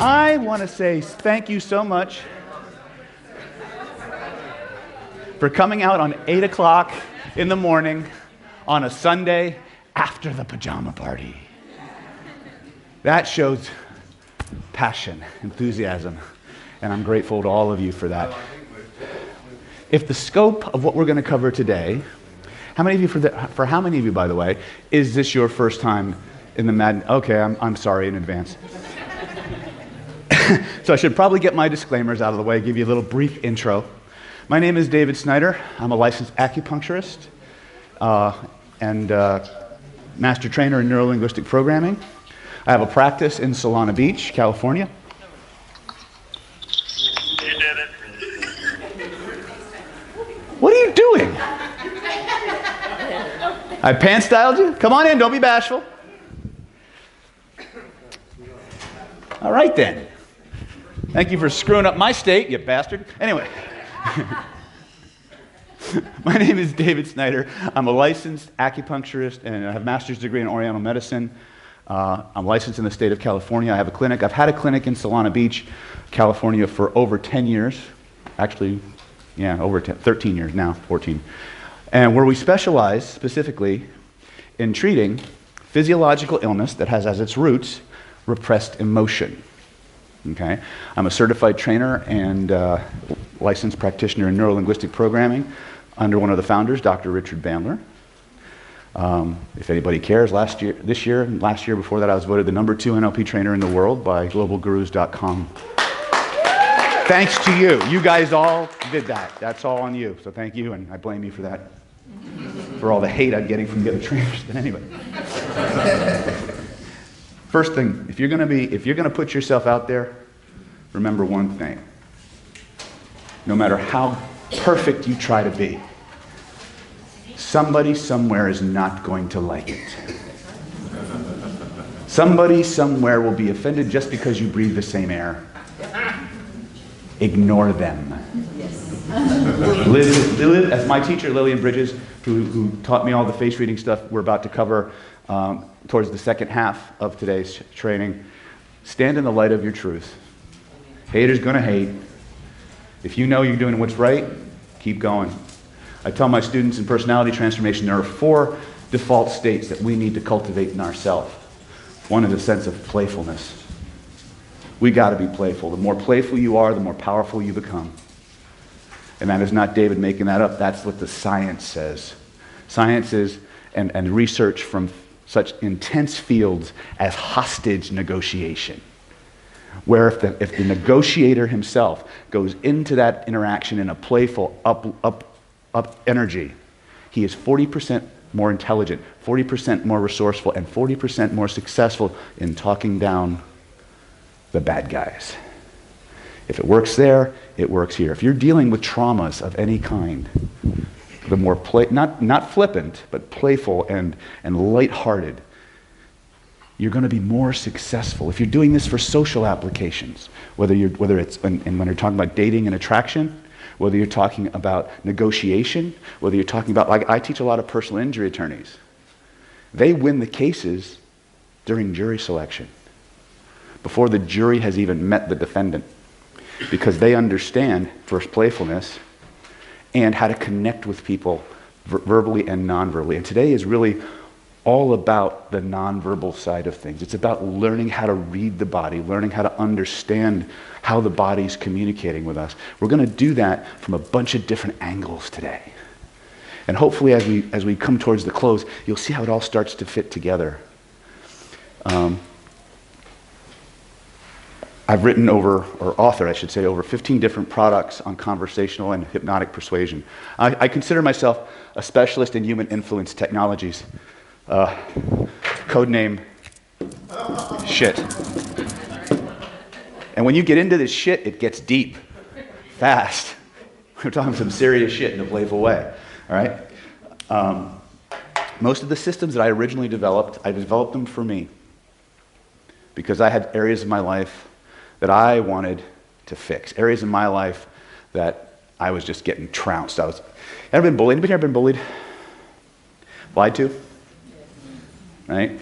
I want to say thank you so much for coming out on 8 o'clock in the morning on a Sunday after the pajama party. That shows passion, enthusiasm, and I'm grateful to all of you for that. If the scope of what we're going to cover today, how many of you, for how many of you, by the way, is this your first time in the Mad? Okay, I'm sorry in advance. So I should probably get my disclaimers out of the way, give you a little brief intro. My name is David Snyder. I'm a licensed acupuncturist and master trainer in neuro-linguistic programming. I have a practice in Solana Beach, California. You did it. What are you doing? I pan-styled you? Come on in, don't be bashful. All right then. Thank you for screwing up my state, you bastard. Anyway. My name is David Snyder. I'm a licensed acupuncturist and I have a master's degree in Oriental medicine. I'm licensed in the state of California. I have a clinic. I've had a clinic in Solana Beach, California for over 10 years. Actually, yeah, over 13 years now, 14. And where we specialize specifically in treating physiological illness that has as its roots repressed emotion. Okay? I'm a certified trainer and licensed practitioner in neuro-linguistic programming under one of the founders, Dr. Richard Bandler. If anybody cares, this year, and last year before that, I was voted the #2 NLP trainer in the world by globalgurus.com. Thanks to you. You guys all did that. That's all on you. So thank you, and I blame you for that. For all the hate I'm getting from the other trainers. But anyway. First thing, if you're gonna put yourself out there, remember one thing. No matter how perfect you try to be, somebody somewhere is not going to like it. Somebody somewhere will be offended just because you breathe the same air. Ignore them. Live, as my teacher, Lillian Bridges, who taught me all the face reading stuff we're about to cover towards the second half of today's training, stand in the light of your truth. Haters gonna hate. If you know you're doing what's right, keep going. I tell my students in personality transformation there are 4 default states that we need to cultivate in ourselves. One is a sense of playfulness. We gotta be playful. The more playful you are, the more powerful you become. And that is not David making that up. That's what the science says. Science is, and research from such intense fields as hostage negotiation, where if the negotiator himself goes into that interaction in a playful up energy, he is 40% more intelligent, 40% more resourceful, and 40% more successful in talking down the bad guys. If it works there, it works here. If you're dealing with traumas of any kind, the more not flippant, but playful and lighthearted, you're going to be more successful. If you're doing this for social applications, whether it's when you're talking about dating and attraction, whether you're talking about negotiation, whether you're talking about, like I teach a lot of personal injury attorneys. They win the cases during jury selection, before the jury has even met the defendant, because they understand first playfulness and how to connect with people verbally and non-verbally. And today is really all about the non-verbal side of things. It's about learning how to read the body, learning how to understand how the body's communicating with us. We're going to do that from a bunch of different angles today. And hopefully as we come towards the close, you'll see how it all starts to fit together. I've written authored over 15 different products on conversational and hypnotic persuasion. I consider myself a specialist in human influence technologies. Codename shit. And when you get into this shit, it gets deep, fast. We're talking some serious shit in a playful way, all right? Most of the systems that I originally developed, I developed them for me because I had areas of my life that I wanted to fix, areas in my life that I was just getting trounced. Ever been bullied? Anybody ever been bullied? Lied to? Right?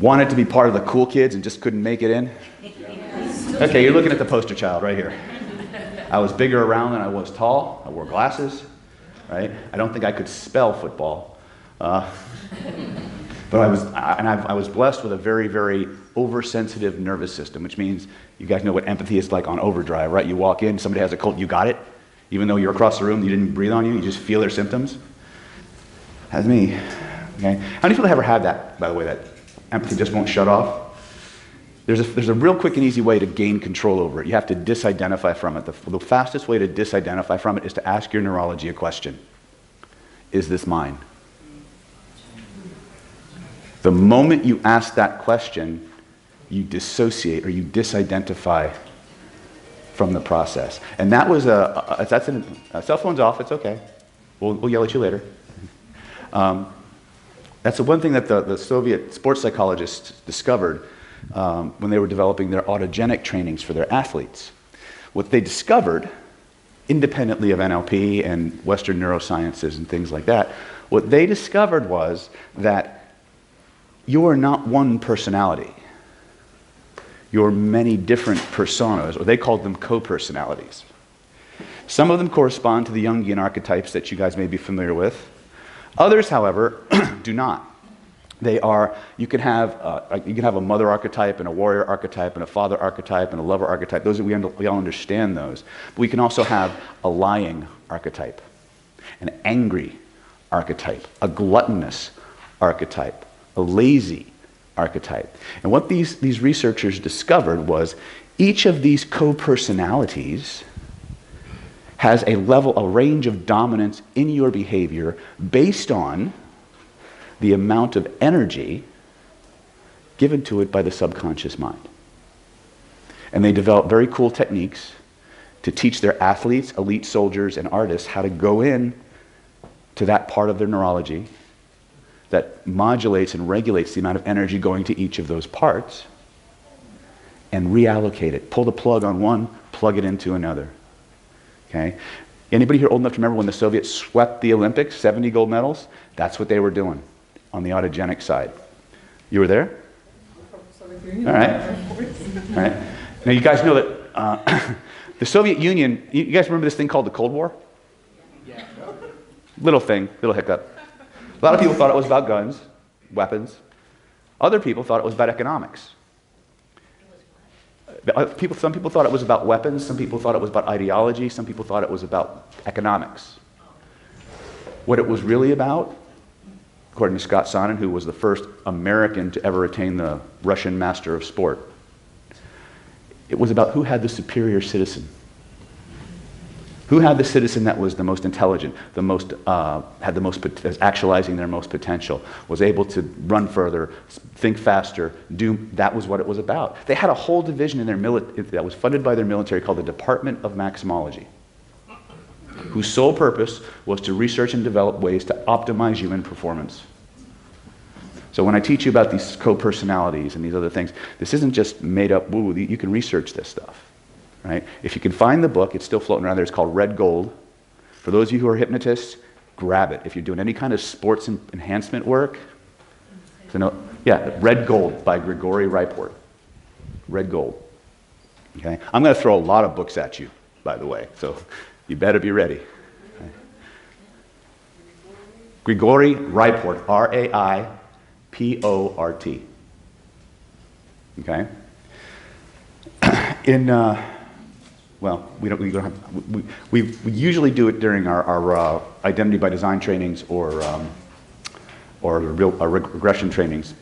Wanted to be part of the cool kids and just couldn't make it in? Okay, you're looking at the poster child right here. I was bigger around than I was tall. I wore glasses, right? I don't think I could spell football. But I was blessed with a very, very oversensitive nervous system, which means you guys know what empathy is like on overdrive, right? You walk in, somebody has a cold, you got it. Even though you're across the room, you didn't breathe on you, you just feel their symptoms. That's me. Okay? How many people ever had that, by the way, that empathy just won't shut off? There's a real quick and easy way to gain control over it. You have to disidentify from it. The fastest way to disidentify from it is to ask your neurology a question. Is this mine? The moment you ask that question, you dissociate or you disidentify from the process. And that was cell phone's off, it's okay. We'll yell at you later. That's the one thing that the Soviet sports psychologists discovered when they were developing their autogenic trainings for their athletes. What they discovered, independently of NLP and Western neurosciences and things like that, what they discovered was that you are not one personality. You're many different personas, or they called them co-personalities. Some of them correspond to the Jungian archetypes that you guys may be familiar with. Others, however, do not. You can have a mother archetype and a warrior archetype and a father archetype and a lover archetype. We all understand those. But we can also have a lying archetype, an angry archetype, a gluttonous archetype, a lazy archetype. And what these researchers discovered was each of these co-personalities has a range of dominance in your behavior based on the amount of energy given to it by the subconscious mind. And they developed very cool techniques to teach their athletes, elite soldiers, and artists how to go in to that part of their neurology that modulates and regulates the amount of energy going to each of those parts and reallocate it. Pull the plug on one, plug it into another. Okay? Anybody here old enough to remember when the Soviets swept the Olympics, 70 gold medals? That's what they were doing on the autogenic side. You were there? All right. All right. Now you guys know that the Soviet Union, you guys remember this thing called the Cold War? Yeah. Little thing, little hiccup. A lot of people thought it was about guns, weapons. Other people thought it was about economics. Some people thought it was about weapons, some people thought it was about ideology, some people thought it was about economics. What it was really about, according to Scott Sonnen, who was the first American to ever attain the Russian Master of Sport, it was about who had the superior citizen. Who had the citizen that was the most intelligent, was actualizing their most potential, was able to run further, think faster, that was what it was about. They had a whole division in their that was funded by their military called the Department of Maximology, whose sole purpose was to research and develop ways to optimize human performance. So when I teach you about these co-personalities and these other things, this isn't just made up woo, you can research this stuff. Right? If you can find the book, it's still floating around there, it's called Red Gold. For those of you who are hypnotists, grab it. If you're doing any kind of sports enhancement work, Red Gold by Grigory Rapport. Red Gold. Okay? I'm going to throw a lot of books at you, by the way, so you better be ready. Okay? Grigory Rapport, R-A-I-P-O-R-T. Okay? We usually do it during our identity by design trainings or regression trainings.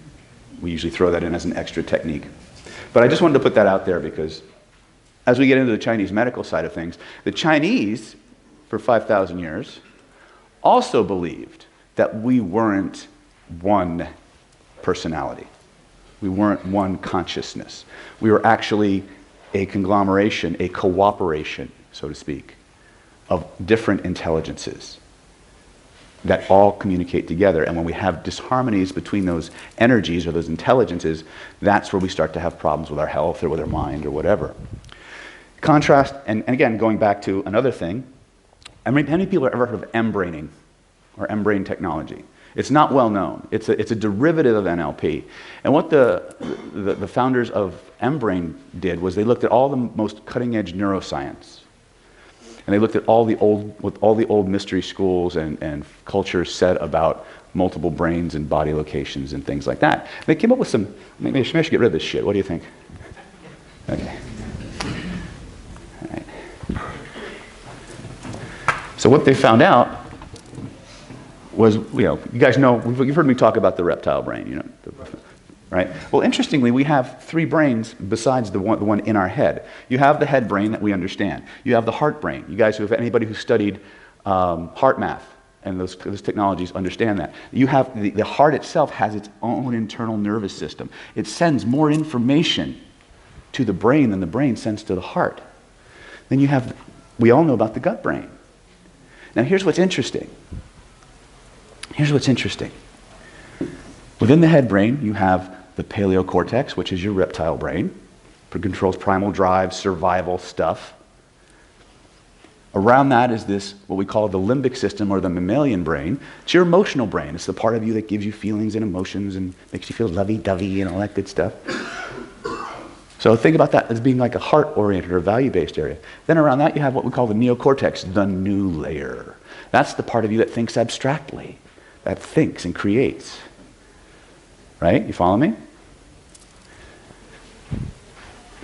We usually throw that in as an extra technique. But I just wanted to put that out there because as we get into the Chinese medical side of things, the Chinese, for 5,000 years, also believed that we weren't one personality. We weren't one consciousness. We were actually a conglomeration, a cooperation, so to speak, of different intelligences that all communicate together. And when we have disharmonies between those energies or those intelligences, that's where we start to have problems with our health or with our mind or whatever. Contrast, and again, going back to another thing, how many people have ever heard of M-braining or M-brain technology? It's not well known. It's a derivative of NLP. And what the founders of MBrain did was they looked at all the most cutting-edge neuroscience. And they looked at what all the old mystery schools and cultures said about multiple brains and body locations and things like that. They came up with some, maybe I should get rid of this shit. What do you think? Okay. All right. So what they found out was, you guys know, you've heard me talk about the reptile brain, right? Well, interestingly, we have three brains besides the one in our head. You have the head brain that we understand. You have the heart brain. You guys, anybody who studied heart math and those technologies understand that. You have the heart itself has its own internal nervous system. It sends more information to the brain than the brain sends to the heart. Then we all know about the gut brain. Now here's what's interesting. Within the head brain, you have the paleocortex, which is your reptile brain. It controls primal drive, survival stuff. Around that is this, what we call the limbic system or the mammalian brain. It's your emotional brain. It's the part of you that gives you feelings and emotions and makes you feel lovey-dovey and all that good stuff. So think about that as being like a heart-oriented or value-based area. Then around that you have what we call the neocortex, the new layer. That's the part of you that thinks abstractly, that thinks and creates. Right? You follow me?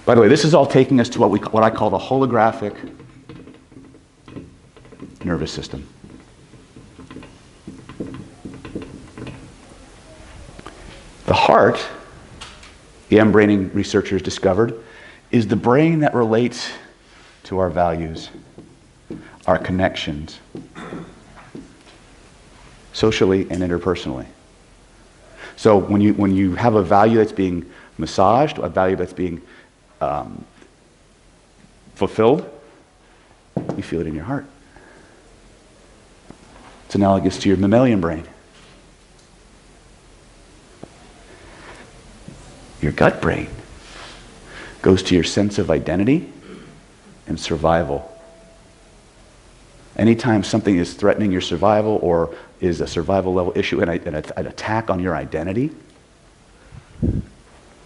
By the way, this is all taking us to what I call the holographic nervous system. The heart, the embraining researchers discovered, is the brain that relates to our values, our connections, socially and interpersonally. So when you have a value that's being massaged, a value that's being fulfilled, you feel it in your heart. It's analogous to your mammalian brain. Your gut brain goes to your sense of identity and survival. Anytime something is threatening your survival or is a survival level issue and an attack on your identity,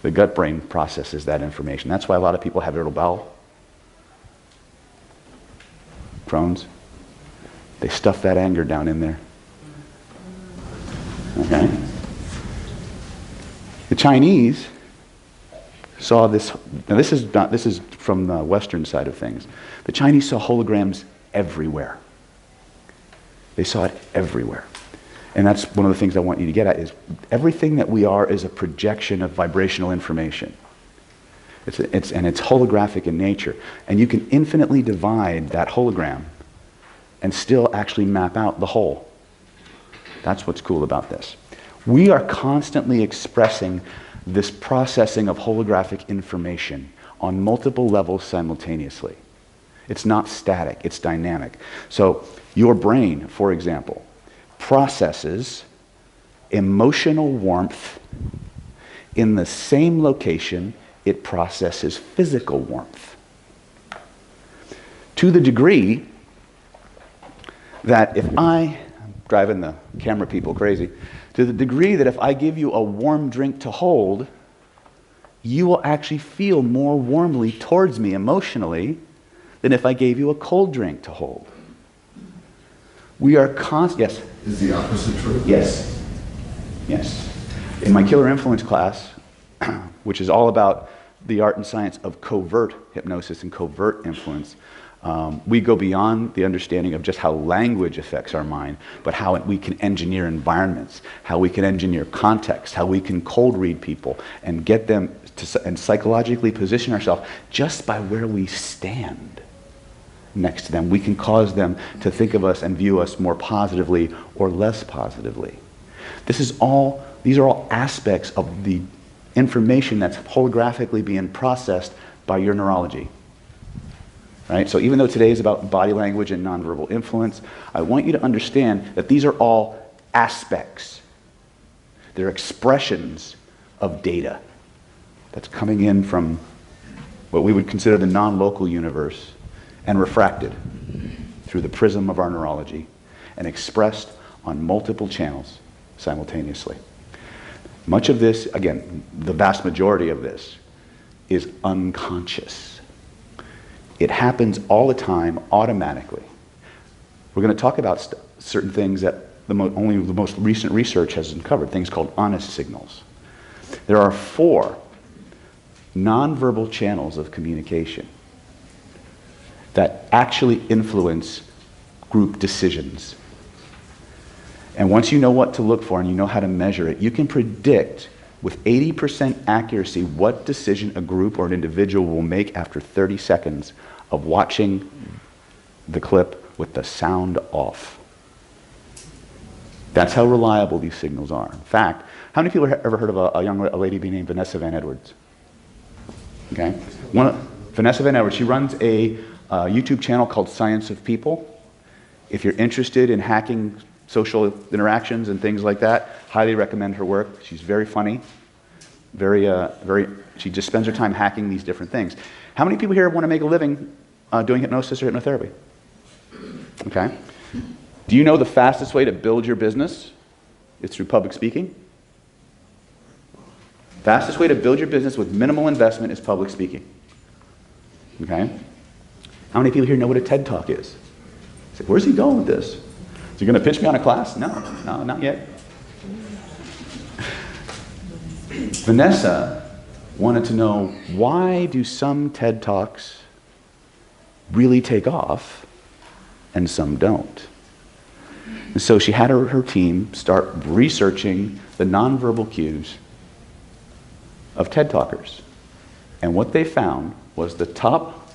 the gut brain processes that information. That's why a lot of people have irritable bowel, Crohn's. They stuff that anger down in there. Okay? The Chinese saw this. Now this is from the Western side of things. The Chinese saw holograms everywhere. They saw it everywhere. And that's one of the things I want you to get at is everything that we are is a projection of vibrational information. It's holographic in nature. And you can infinitely divide that hologram and still actually map out the whole. That's what's cool about this. We are constantly expressing this processing of holographic information on multiple levels simultaneously. It's not static, it's dynamic. So your brain, for example, processes emotional warmth in the same location it processes physical warmth. To the degree that I'm driving the camera people crazy, to the degree that if I give you a warm drink to hold, you will actually feel more warmly towards me emotionally than if I gave you a cold drink to hold. We are yes? Is the opposite true? Yes. Yes. In my Killer Influence class, which is all about the art and science of covert hypnosis and covert influence, we go beyond the understanding of just how language affects our mind, but how we can engineer environments, how we can engineer context, how we can cold read people and get them to and psychologically position ourselves just by where we stand next to them. We can cause them to think of us and view us more positively or less positively. These are all aspects of the information that's holographically being processed by your neurology. Right? So even though today is about body language and nonverbal influence, I want you to understand that these are all aspects. They're expressions of data that's coming in from what we would consider the non-local universe and refracted through the prism of our neurology and expressed on multiple channels simultaneously. Much of this, again, the vast majority of this, is unconscious. It happens all the time, automatically. We're going to talk about certain things that only the most recent research has uncovered, things called honest signals. There are 4 nonverbal channels of communication that actually influence group decisions. And once you know what to look for and you know how to measure it, you can predict with 80% accuracy what decision a group or an individual will make after 30 seconds of watching the clip with the sound off. That's how reliable these signals are. In fact, how many people have ever heard of a lady being named Vanessa Van Edwards? Okay? Vanessa Van Edwards, she runs a YouTube channel called Science of People. If you're interested in hacking social interactions and things like that, highly recommend her work. She's very funny. She just spends her time hacking these different things. How many people here want to make a living doing hypnosis or hypnotherapy? Okay. Do you know the fastest way to build your business is through public speaking? Fastest way to build your business with minimal investment is public speaking. Okay? How many people here know what a TED Talk is? Say, where's he going with this? Is he going to pitch me on a class? No, not yet. Vanessa wanted to know, why do some TED Talks really take off and some don't? And so she had her team start researching the nonverbal cues of TED Talkers. And what they found was the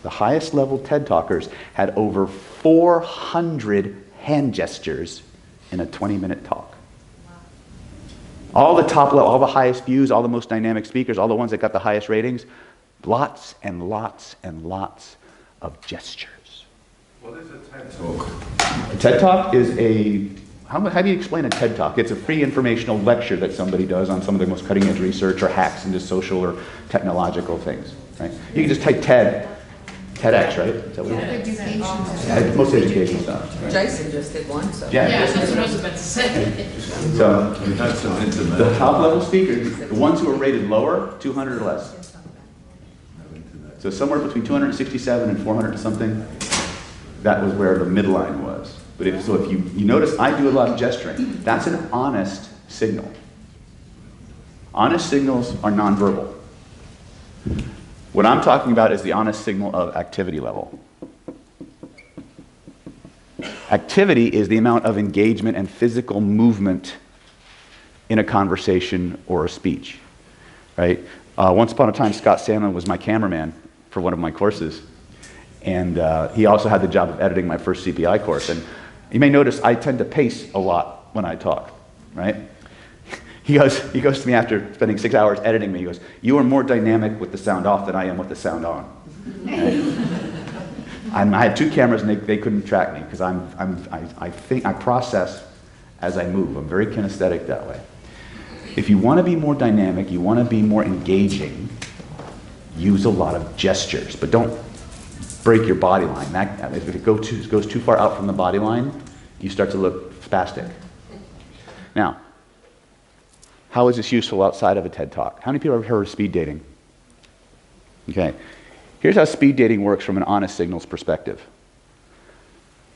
highest level TED Talkers had over 400 hand gestures in a 20-minute talk. All the top level, all the highest views, all the most dynamic speakers, all the ones that got the highest ratings, lots and lots and lots of gestures. What is a TED Talk? A TED Talk is how do you explain a TED Talk? It's a free informational lecture that somebody does on some of the most cutting edge research or hacks into social or technological things, right? You can just type TED, TEDx, right? Is that what it is? Yeah, most education stuff. Right? Jason just did one, so. Yeah, that's what I was about to say. So, We had some internet. the top level speakers, the ones who are rated lower, 200 or less. So somewhere between 267 and 400 and something, that was where the midline was. But if you notice, I do a lot of gesturing. That's an honest signal. Honest signals are nonverbal. What I'm talking about is the honest signal of activity level. Activity is the amount of engagement and physical movement in a conversation or a speech, right? Once upon a time, Scott Sandlin was my cameraman for one of my courses. And he also had the job of editing my first CPI course. And you may notice I tend to pace a lot when I talk, right? He goes to me after spending 6 hours editing me, he goes, "You are more dynamic with the sound off than I am with the sound on." Right? I had 2 cameras and they couldn't track me because I process as I move. I'm very kinesthetic that way. If you want to be more dynamic, you want to be more engaging, use a lot of gestures, but don't break your body line. If it goes too far out from the body line, you start to look spastic. Now, how is this useful outside of a TED Talk? How many people have heard of speed dating? Okay. Here's how speed dating works from an honest signals perspective.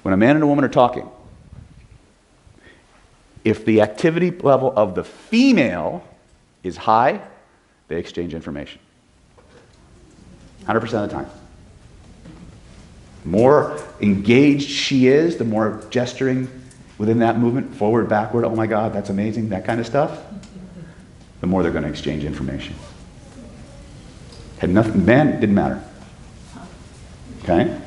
When a man and a woman are talking, if the activity level of the female is high, they exchange information. 100% of the time. The more engaged she is, the more gesturing within that movement, forward, backward, oh my God, that's amazing, that kind of stuff, the more they're going to exchange information. Had nothing, man, didn't matter. Okay?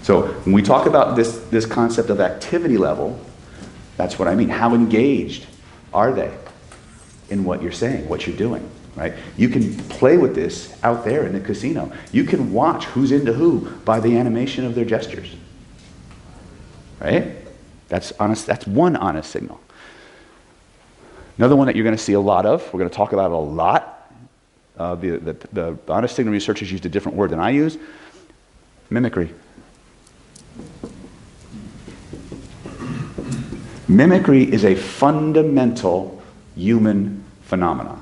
So when we talk about this concept of activity level, that's what I mean. How engaged are they in what you're saying, what you're doing? Right? You can play with this out there in the casino. You can watch who's into who by the animation of their gestures. Right? That's honest. That's one honest signal. Another one that you're going to see a lot of, we're going to talk about it a lot. The honest signal researchers used a different word than I use. Mimicry. Mimicry is a fundamental human phenomenon.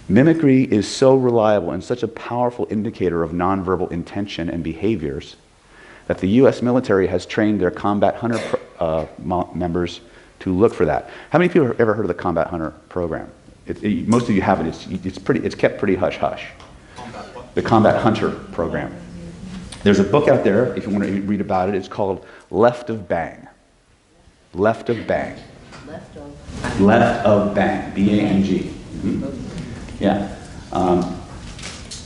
Mimicry is so reliable and such a powerful indicator of nonverbal intention and behaviors that the U.S. military has trained their combat hunter members to look for that. How many people have ever heard of the combat hunter program? Most of you haven't. It's kept pretty hush-hush. The combat hunter program. There's a book out there, if you want to read about it, it's called Left of Bang. Left of Bang. Left of Bang, B-A-N-G. Yeah.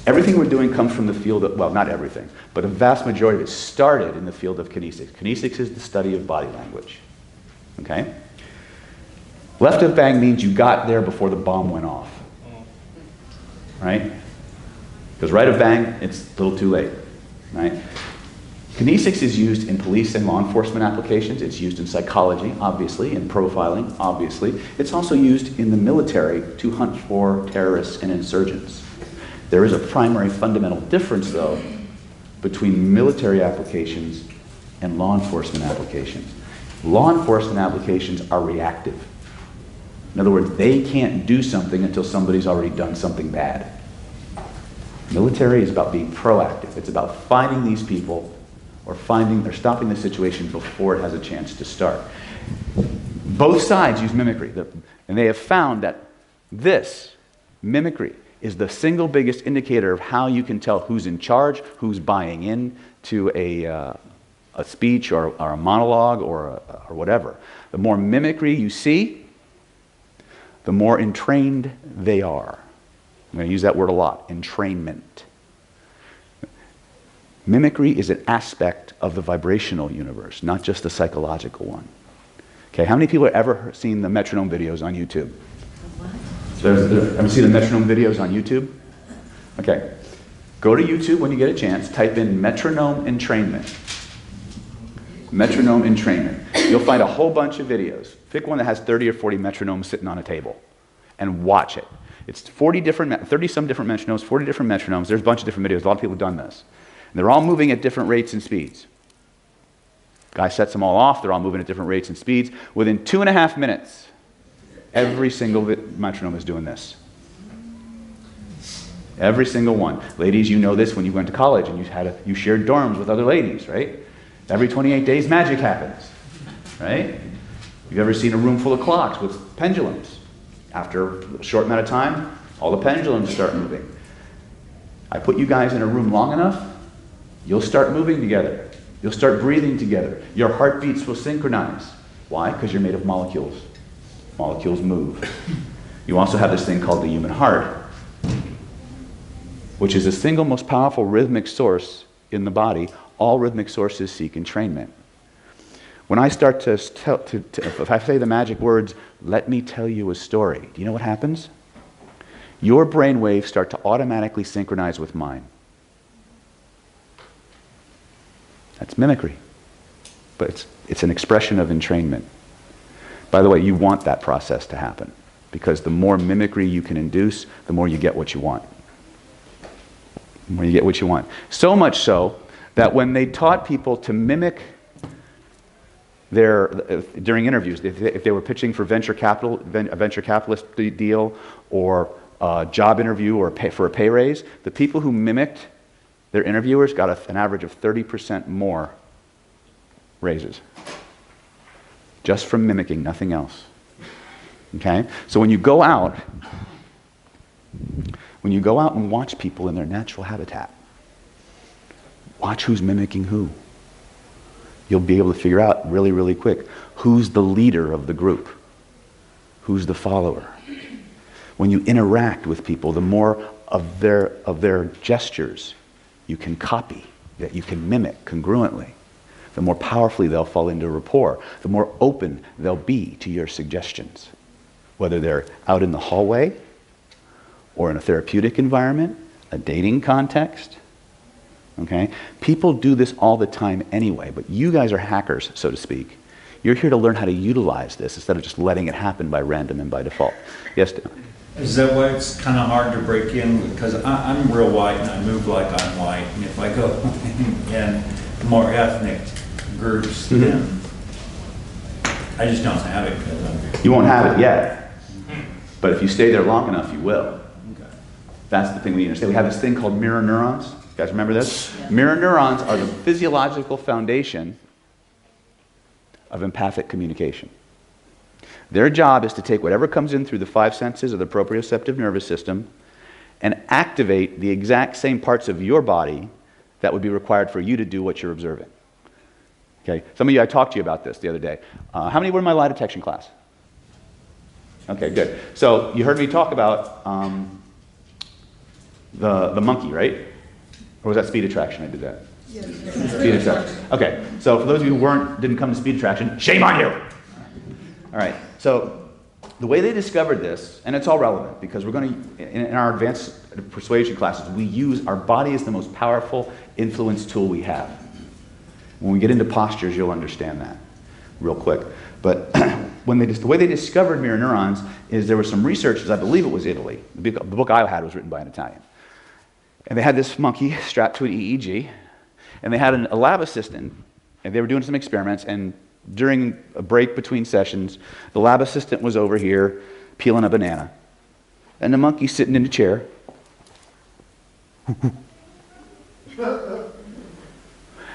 Everything we're doing comes from the field of, well, not everything, but a vast majority of it started in the field of kinesics. Kinesics is the study of body language. Okay? Left of bang means you got there before the bomb went off. Right? Because right of bang, it's a little too late. Right? Kinesics is used in police and law enforcement applications. It's used in psychology, obviously, in profiling, obviously. It's also used in the military to hunt for terrorists and insurgents. There is a primary fundamental difference, though, between military applications and law enforcement applications. Law enforcement applications are reactive. In other words, they can't do something until somebody's already done something bad. Military is about being proactive. It's about finding these people or stopping the situation before it has a chance to start. Both sides use mimicry, and they have found that this mimicry is the single biggest indicator of how you can tell who's in charge, who's buying in to a speech or a monologue or whatever. The more mimicry you see, the more entrained they are. I'm going to use that word a lot, entrainment. Mimicry is an aspect of the vibrational universe, not just the psychological one. Okay, how many people have ever seen the metronome videos on YouTube? Ever seen the metronome videos on YouTube? Okay, go to YouTube when you get a chance, type in metronome entrainment. Metronome entrainment. You'll find a whole bunch of videos. Pick one that has 30 or 40 metronomes sitting on a table and watch it. It's 30-some different metronomes, 40 different metronomes. There's a bunch of different videos. A lot of people have done this. And they're all moving at different rates and speeds. Guy sets them all off. They're all moving at different rates and speeds. Within 2.5 minutes, every single metronome is doing this. Every single one. Ladies, you know this when you went to college and you shared dorms with other ladies, right? Every 28 days, magic happens, right? You've ever seen a room full of clocks with pendulums? After a short amount of time, all the pendulums start moving. I put you guys in a room long enough, you'll start moving together. You'll start breathing together. Your heartbeats will synchronize. Why? Because you're made of molecules. Molecules move. You also have this thing called the human heart, which is the single most powerful rhythmic source in the body. All rhythmic sources seek entrainment. When I start to if I say the magic words, let me tell you a story, do you know what happens? Your brain waves start to automatically synchronize with mine. That's mimicry. But it's an expression of entrainment. By the way, you want that process to happen, because the more mimicry you can induce, the more you get what you want. The more you get what you want. So much so that when they taught people to mimic during interviews, if they were pitching for a venture capitalist deal or a job interview or for a pay raise, the people who mimicked their interviewers got an average of 30% more raises. Just from mimicking, nothing else. Okay? So when you go out and watch people in their natural habitat, watch who's mimicking who. You'll be able to figure out really, really quick who's the leader of the group, who's the follower. When you interact with people, the more of their gestures you can copy, that you can mimic congruently, the more powerfully they'll fall into rapport, the more open they'll be to your suggestions, whether they're out in the hallway or in a therapeutic environment, a dating context. Okay? People do this all the time anyway, but you guys are hackers, so to speak. You're here to learn how to utilize this instead of just letting it happen by random and by default. Yes, Dan? Is that why it's kind of hard to break in? Because I'm real white and I move like I'm white. And if I go in more ethnic groups, then I just don't have it because I'm... You won't have it yet, but if you stay there long enough, you will. Okay. That's the thing we understand. We have this thing called mirror neurons. You guys remember this? Yeah. Mirror neurons are the physiological foundation of empathic communication. Their job is to take whatever comes in through the five senses of the proprioceptive nervous system and activate the exact same parts of your body that would be required for you to do what you're observing. Okay, some of you, I talked to you about this the other day. How many were in my lie detection class? Okay, good. So you heard me talk about the monkey, right? Or was that speed attraction I did that? Yes. Speed attraction. Okay, so for those of you who didn't come to speed attraction, shame on you! All right, so the way they discovered this, and it's all relevant because we're going to, in our advanced persuasion classes, we use our body as the most powerful influence tool we have. When we get into postures, you'll understand that real quick. But the way they discovered mirror neurons is there were some researchers, I believe it was Italy. The book I had was written by an Italian. And they had this monkey strapped to an EEG, and they had a lab assistant, and they were doing some experiments, and during a break between sessions, the lab assistant was over here peeling a banana. And the monkey's sitting in a chair.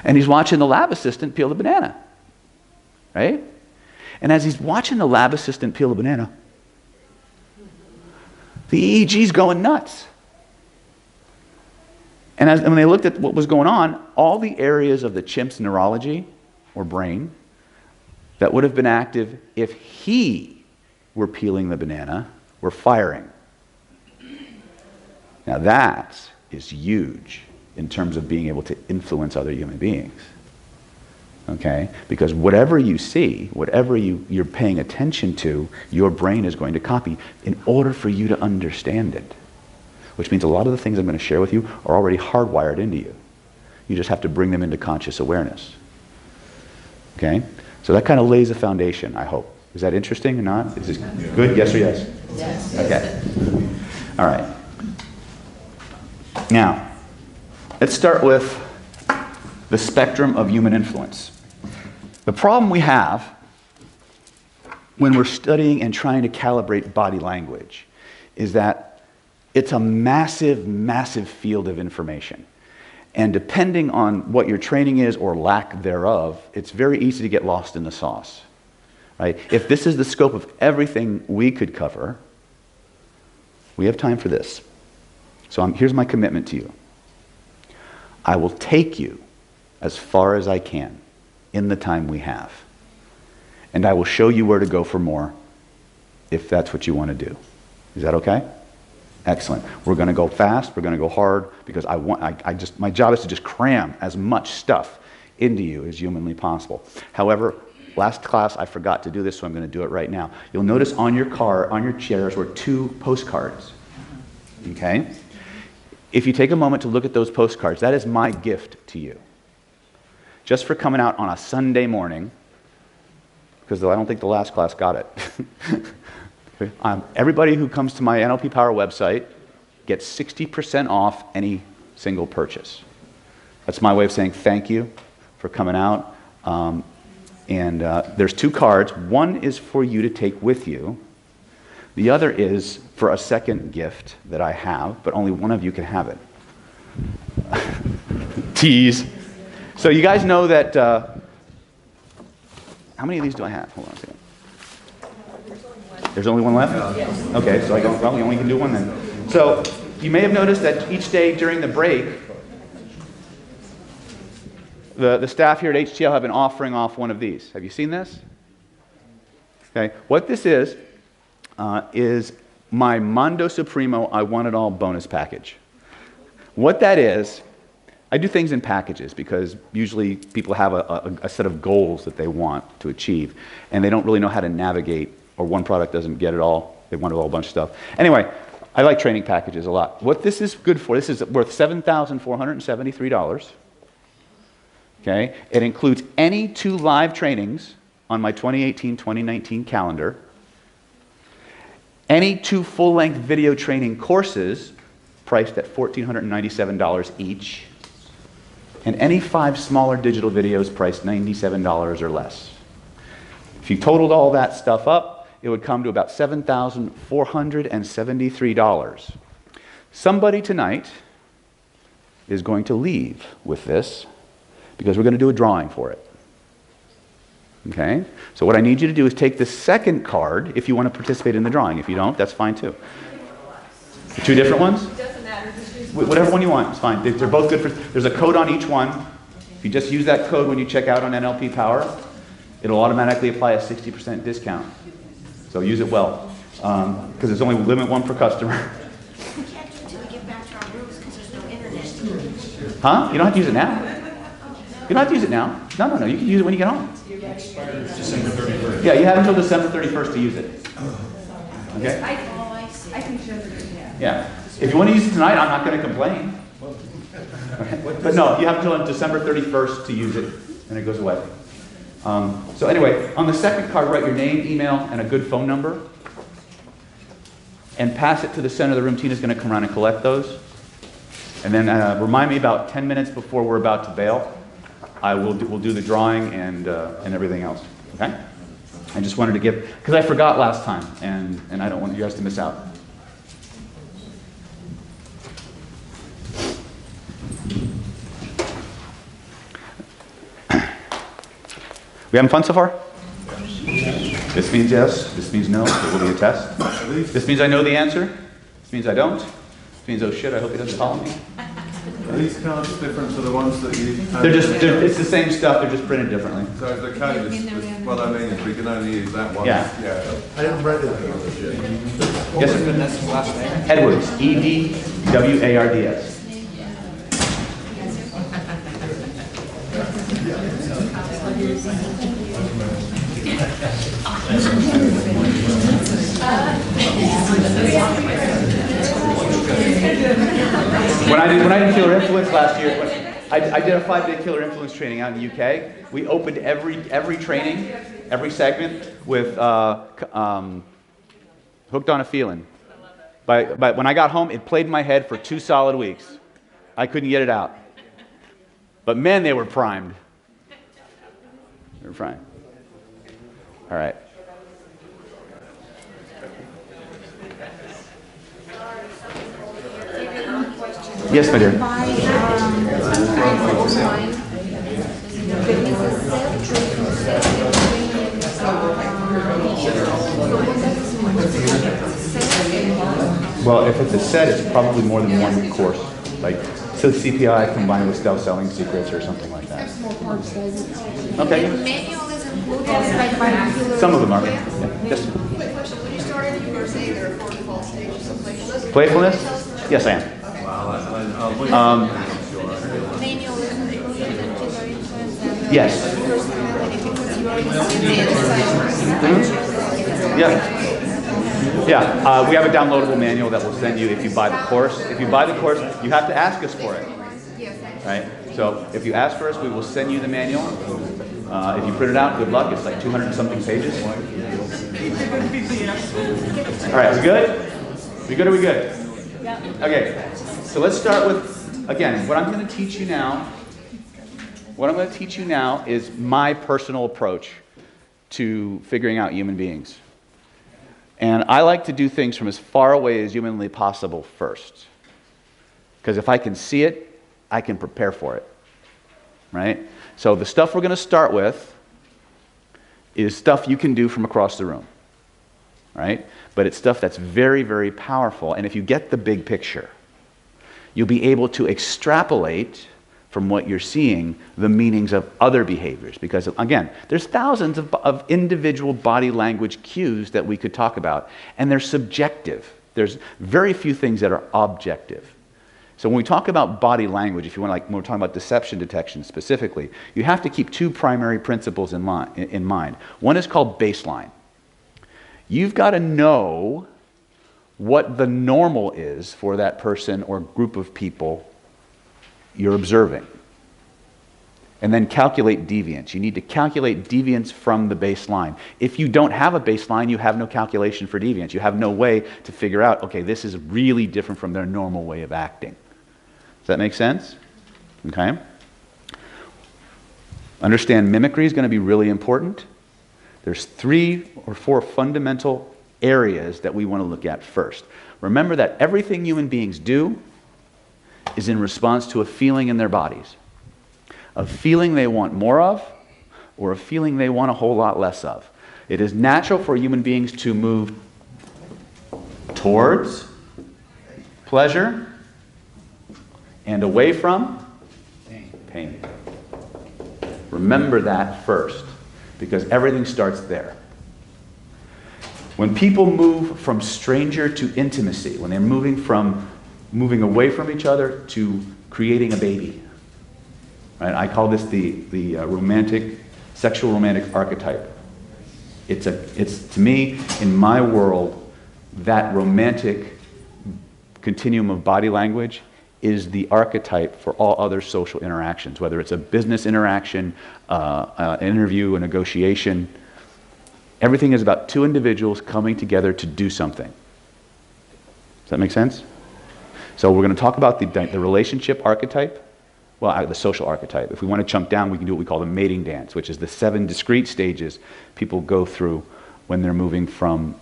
And he's watching the lab assistant peel the banana. Right? And as he's watching the lab assistant peel the banana, the EEG's going nuts. And when they looked at what was going on, all the areas of the chimp's neurology, or brain, that would have been active if he were peeling the banana were firing. Now that is huge in terms of being able to influence other human beings. Okay? Because whatever you see, whatever you're paying attention to, your brain is going to copy in order for you to understand it. Which means a lot of the things I'm going to share with you are already hardwired into you. You just have to bring them into conscious awareness. Okay? So that kind of lays a foundation, I hope. Is that interesting or not? Is this good? Yes or yes? Yes. Okay. All right. Now, let's start with the spectrum of human influence. The problem we have when we're studying and trying to calibrate body language is that it's a massive, massive field of information. And depending on what your training is or lack thereof, it's very easy to get lost in the sauce. Right? If this is the scope of everything we could cover, we have time for this. So here's my commitment to you. I will take you as far as I can in the time we have. And I will show you where to go for more if that's what you want to do. Is that okay? Excellent. We're going to go fast. We're going to go hard because my job is to just cram as much stuff into you as humanly possible. However, last class I forgot to do this, so I'm going to do it right now. You'll notice on your chairs were 2 postcards. Okay? If you take a moment to look at those postcards, that is my gift to you. Just for coming out on a Sunday morning, because I don't think the last class got it. Everybody who comes to my NLP Power website gets 60% off any single purchase. That's my way of saying thank you for coming out. There's 2 cards. One is for you to take with you. The other is for a second gift that I have, but only one of you can have it. Tease. So you guys know that... how many of these do I have? Hold on a second. There's only one left? Yes. Okay, so I probably only can do one then. So you may have noticed that each day during the break, the staff here at HTL have been offering off one of these. Have you seen this? Okay, what this is my Mondo Supremo I Want It All bonus package. What that is, I do things in packages because usually people have a set of goals that they want to achieve, and they don't really know how to navigate, or one product doesn't get it all. They want a whole bunch of stuff. Anyway, I like training packages a lot. What this is good for, this is worth $7,473. Okay? It includes any 2 live trainings on my 2018-2019 calendar, any 2 full-length video training courses priced at $1,497 each, and any 5 smaller digital videos priced $97 or less. If you totaled all that stuff up, it would come to about $7,473. Somebody tonight is going to leave with this because we're going to do a drawing for it. Okay? So what I need you to do is take the second card if you want to participate in the drawing. If you don't, that's fine too. The two different ones? It doesn't matter. Just use Whatever one you want, it's fine. They're both good for, there's a code on each one. If you just use that code when you check out on NLP Power, it'll automatically apply a 60% discount. So use it well, because there's only limit one per customer. We can't do it until we get back to our rooms because there's no internet. Huh? You don't have to use it now. You don't have to use it now. No. You can use it when you get home. December 31st. Yeah, you have until December 31st to use it. Okay? I can show you. Yeah. If you want to use it tonight, I'm not going to complain. But no, you have until December 31st to use it, and it goes away. So anyway, on the second card, write your name, email, and a good phone number, and pass it to the center of the room. Tina's going to come around and collect those. And then remind me about 10 minutes before we're about to bail. We'll do the drawing and everything else. Okay? I just wanted to give, because I forgot last time, and I don't want you guys to miss out. We having fun so far? This means yes. This means no. It will be a test. This means I know the answer. This means I don't. This means, oh shit, I hope he doesn't follow me. Are these cards different to the ones that you have? It's the same stuff, they're just printed differently. So the code is, well, I mean, if we can only use that one. Yeah. I didn't write it. Yes, sir. Edwards. Edwards. When I did Killer Influence last year, I did a 5-day Killer Influence training out in the UK. We opened every training, every segment with Hooked on a Feeling. But when I got home, it played in my head for 2 solid weeks. I couldn't get it out. But man, they were primed. They were primed. All right. Yes, my dear. Well, if it's a set, it's probably more than one course. Like, so CPI combined with stealth selling secrets or something like that. Okay. The manual is included, like by Some of them are. Yeah. Yes. Quick question. When you started, you were saying there are 4 default stages of playfulness. Playfulness? Yes, I am. manual is included in Killer Influence and Yes. personality because you already see the insight. Yeah. Yeah. We have a downloadable manual that we'll send you if you buy the course. If you buy the course, you have to ask us for it. Right? So if you ask for us, we will send you the manual. If you print it out, good luck. It's like 200 and something pages. All right, we good? We good or we good? Okay, so let's start with, again, what I'm going to teach you now is my personal approach to figuring out human beings. And I like to do things from as far away as humanly possible first. Because if I can see it, I can prepare for it. Right? So the stuff we're going to start with is stuff you can do from across the room. Right? But it's stuff that's very, very powerful. And if you get the big picture, you'll be able to extrapolate from what you're seeing the meanings of other behaviors. Because, again, there's thousands of individual body language cues that we could talk about. And they're subjective. There's very few things that are objective. So when we talk about body language, if you want, like when we're talking about deception detection specifically, you have to keep 2 primary principles in mind. One is called baseline. You've got to know what the normal is for that person or group of people you're observing. And then calculate deviance. You need to calculate deviance from the baseline. If you don't have a baseline, you have no calculation for deviance. You have no way to figure out, okay, this is really different from their normal way of acting. Does that make sense? Okay. Understand mimicry is going to be really important. There's 3 or 4 fundamental areas that we want to look at first. Remember that everything human beings do is in response to a feeling in their bodies. A feeling they want more of, or a feeling they want a whole lot less of. It is natural for human beings to move towards pleasure and away from pain. Remember that first, because everything starts there. When people move from stranger to intimacy, when they're moving away from each other to creating a baby, right? I call this the sexual romantic archetype. It's to me, in my world, that romantic continuum of body language is the archetype for all other social interactions, whether it's a business interaction, an interview, a negotiation. Everything is about 2 individuals coming together to do something. Does that make sense? So we're going to talk about the relationship archetype, the social archetype. If we want to jump down, we can do what we call the mating dance, which is the 7 discrete stages people go through when they're moving from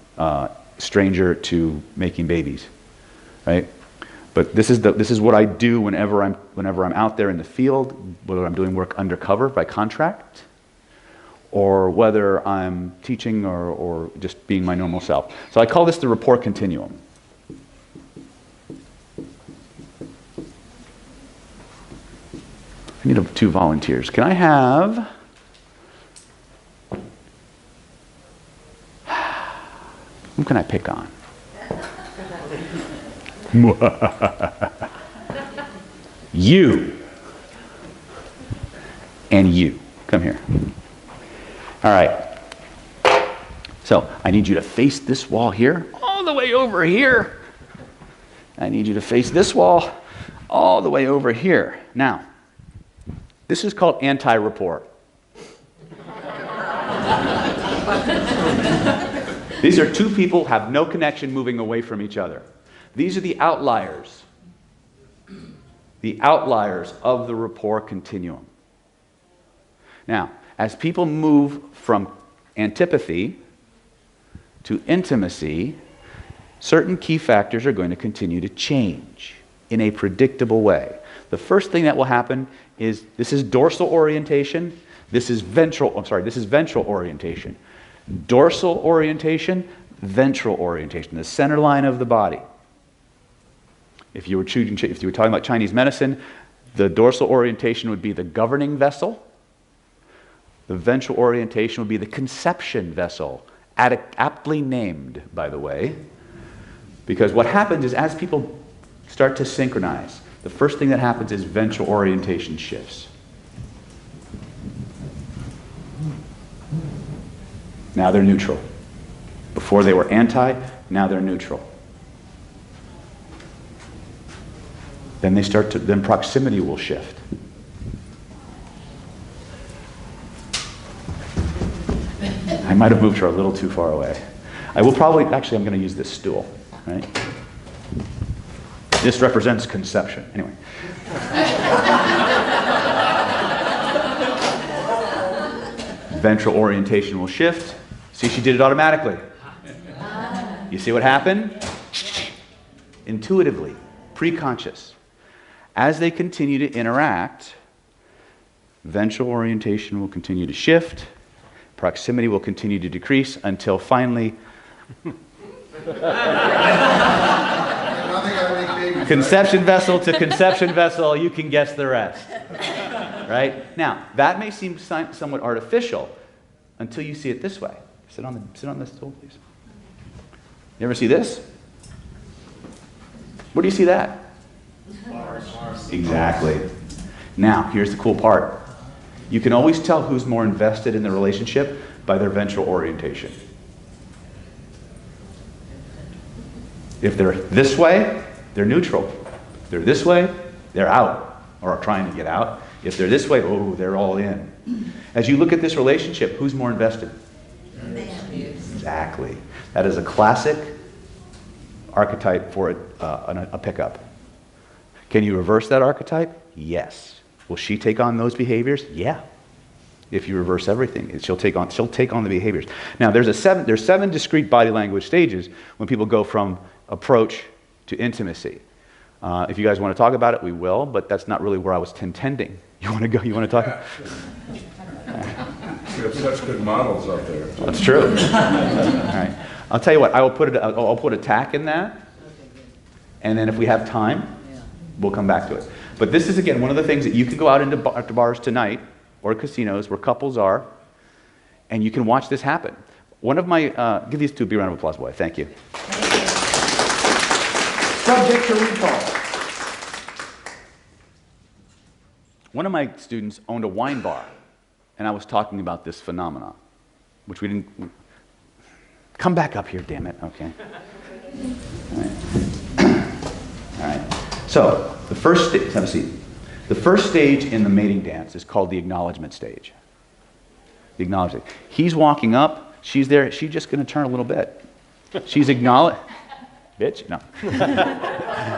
stranger to making babies, right? But this is what I do whenever I'm out there in the field, whether I'm doing work undercover by contract, or whether I'm teaching or just being my normal self. So I call this the Rapport Continuum. I need 2 volunteers. Can I have... Who can I pick on? You. And you. Come here. All right. So, I need you to face this wall here, all the way over here. I need you to face this wall, all the way over here. Now, this is called anti-rapport. These are 2 people who have no connection moving away from each other. These are the outliers. The outliers of the rapport continuum. Now, as people move from antipathy to intimacy, certain key factors are going to continue to change in a predictable way. The first thing that will happen is, this is dorsal orientation, this is ventral orientation. Dorsal orientation, ventral orientation, the center line of the body. If you were talking about Chinese medicine, the dorsal orientation would be the governing vessel. The ventral orientation would be the conception vessel, aptly named, by the way. Because what happens is, as people start to synchronize, the first thing that happens is ventral orientation shifts. Now they're neutral. Before they were anti, now they're neutral. Then proximity will shift. I might have moved her a little too far away. I'm going to use this stool, right? This represents conception. Anyway. Ventral orientation will shift. See, she did it automatically. You see what happened? Intuitively, pre-conscious. As they continue to interact, ventral orientation will continue to shift, proximity will continue to decrease until finally conception vessel to conception vessel, you can guess the rest. Right? Now, that may seem somewhat artificial until you see it this way. Sit on this stool, please. You ever see this? Where do you see that? Exactly. Now, here's the cool part. You can always tell who's more invested in the relationship by their ventral orientation. If they're this way, they're neutral. If they're this way, they're out, or are trying to get out. If they're this way, oh, they're all in. As you look at this relationship, who's more invested? Exactly. That is a classic archetype for a pickup. Can you reverse that archetype? Yes. Will she take on those behaviors? Yeah. If you reverse everything, she'll take on the behaviors. Now, there's 7 discrete body language stages when people go from approach to intimacy. If you guys want to talk about it, we will, but that's not really where I was intending. You want to go? You want to talk? We have such good models up there. That's true. All right. I'll tell you what. I'll put a tack in that, and then if we have time, we'll come back to it. But this is, again, one of the things that you can go out into bars tonight or casinos where couples are, and you can watch this happen. One of my, give these two a big round of applause, boy. Thank you. Subject to recall. One of my students owned a wine bar, and I was talking about this phenomenon, which we didn't. Come back up here, damn it. Okay. All right. All right. So the first stage. Have a seat. The first stage in the mating dance is called the acknowledgement stage. The acknowledgement. He's walking up. She's there. She's just going to turn a little bit. She's acknowledged. Bitch? No.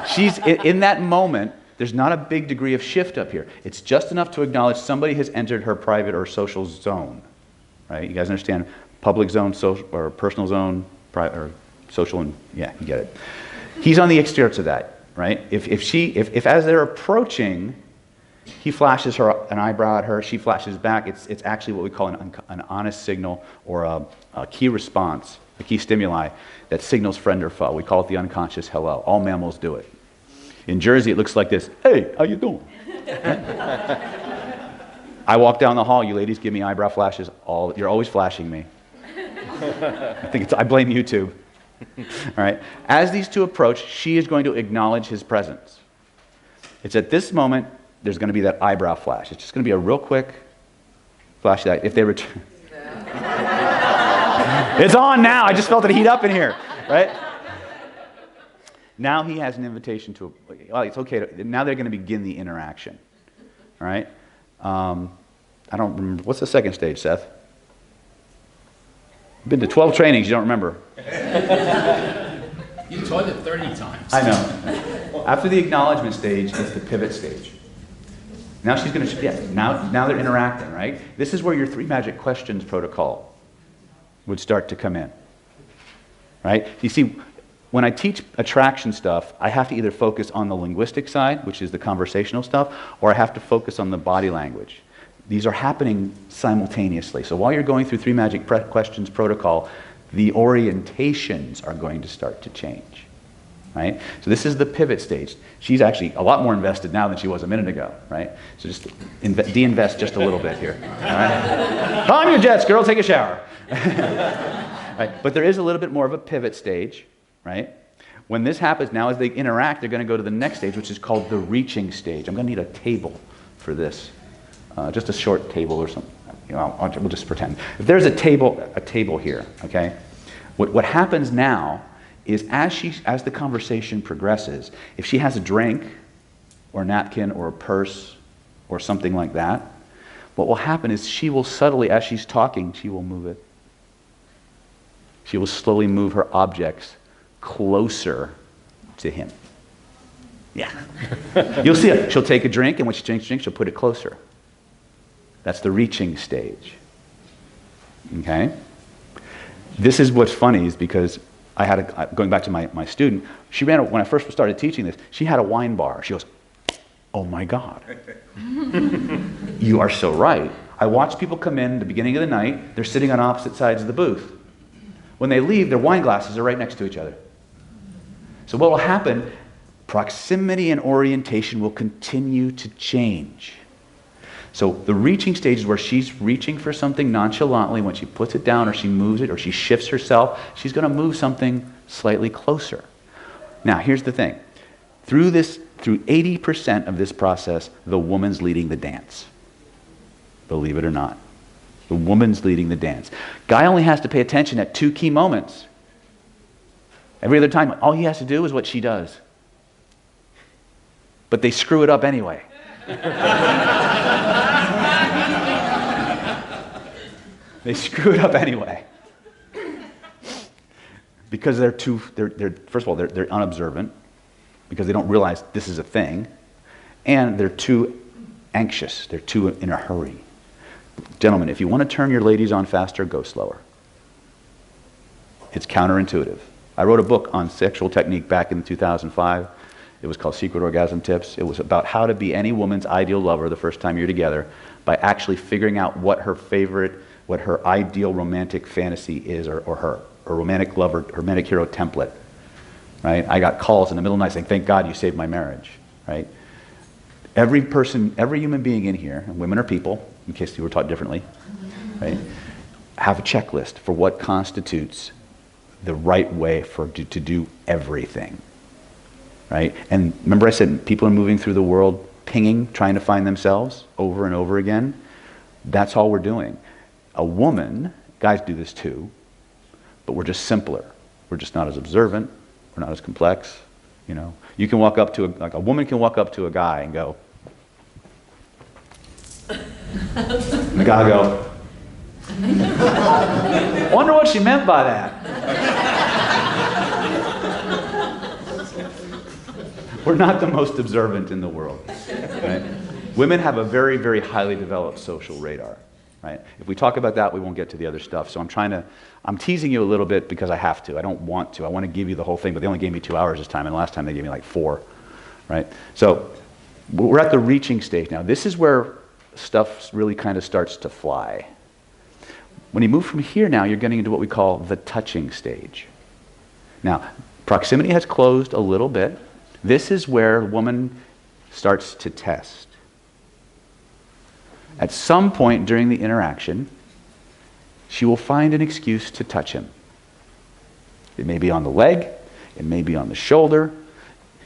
She's in that moment. There's not a big degree of shift up here. It's just enough to acknowledge somebody has entered her private or social zone. Right? You guys understand? Public zone, social, or personal zone, private, or social, and yeah, you get it. He's on the exterior of that, right? If as they're approaching, he flashes an eyebrow at her, she flashes back. It's actually what we call an honest signal or a key response, a key stimuli that signals friend or foe. We call it the unconscious hello. All mammals do it. In Jersey, it looks like this. Hey, how you doing? I walk down the hall. You ladies give me eyebrow flashes. You're always flashing me. I blame YouTube. All right. As these two approach, she is going to acknowledge his presence. It's at this moment there's going to be that eyebrow flash. It's just going to be a real quick flash. That if they return, it's on now. I just felt it heat up in here. Right. Now he has an invitation to. Well, it's okay. Now they're going to begin the interaction. All right. I don't remember. What's the second stage, Seth? Been to 12 trainings, you don't remember. You taught it 30 times. I know. After the acknowledgement stage, it's the pivot stage. Now she's going to, now they're interacting, right? This is where your 3 magic questions protocol would start to come in, right? You see, when I teach attraction stuff, I have to either focus on the linguistic side, which is the conversational stuff, or I have to focus on the body language. These are happening simultaneously. So while you're going through 3 magic questions protocol, the orientations are going to start to change, right? So this is the pivot stage. She's actually a lot more invested now than she was a minute ago, right? So just de-invest just a little bit here, all right? Calm your jets, girl, take a shower. Right? But there is a little bit more of a pivot stage, right? When this happens, now as they interact, they're going to go to the next stage, which is called the reaching stage. I'm going to need a table for this. Just a short table or something. You know, we'll just pretend. If there's a table here, okay? What happens now is as the conversation progresses, if she has a drink or a napkin or a purse or something like that, what will happen is she will subtly, as she's talking, she will move it. She will slowly move her objects closer to him. Yeah. You'll see it. She'll take a drink, and when she drinks a drink, she'll put it closer. That's the reaching stage. Okay? This is what's funny is because going back to my student, when I first started teaching this, she had a wine bar. She goes, oh my God. You are so right. I watch people come in at the beginning of the night, they're sitting on opposite sides of the booth. When they leave, their wine glasses are right next to each other. So what will happen, proximity and orientation will continue to change. So the reaching stage is where she's reaching for something nonchalantly. When she puts it down or she moves it or she shifts herself, she's going to move something slightly closer. Now, here's the thing. Through 80% of this process, the woman's leading the dance. Believe it or not. The woman's leading the dance. Guy only has to pay attention at 2 key moments. Every other time, all he has to do is what she does. But they screw it up anyway. They screw it up anyway. Because they're first of all, they're unobservant, because they don't realize this is a thing, and they're too anxious, they're too in a hurry. Gentlemen, if you want to turn your ladies on faster, go slower. It's counterintuitive. I wrote a book on sexual technique back in 2005. It was called Secret Orgasm Tips. It was about how to be any woman's ideal lover the first time you're together by actually figuring out what her ideal romantic fantasy is, or her romantic lover, her romantic hero template. Right? I got calls in the middle of the night saying, "Thank God you saved my marriage." Right? Every person, every human being in here, and women are people, in case you were taught differently, right, have a checklist for what constitutes the right way to do everything. Right? And remember I said people are moving through the world pinging, trying to find themselves over and over again? That's all we're doing. A woman, guys do this too, but we're just simpler. We're just not as observant. We're not as complex. You know, you can walk up to a woman can walk up to a guy and go, and the guy will go, "Wonder what she meant by that." We're not the most observant in the world. Right? Women have a very, very highly developed social radar. Right? If we talk about that, we won't get to the other stuff. So I'm teasing you a little bit because I have to. I don't want to. I want to give you the whole thing, but they only gave me 2 hours this time, and last time they gave me like 4. Right? So we're at the reaching stage now. This is where stuff really kind of starts to fly. When you move from here now, you're getting into what we call the touching stage. Now, proximity has closed a little bit. This is where a woman starts to test. At some point during the interaction, she will find an excuse to touch him. It may be on the leg, it may be on the shoulder.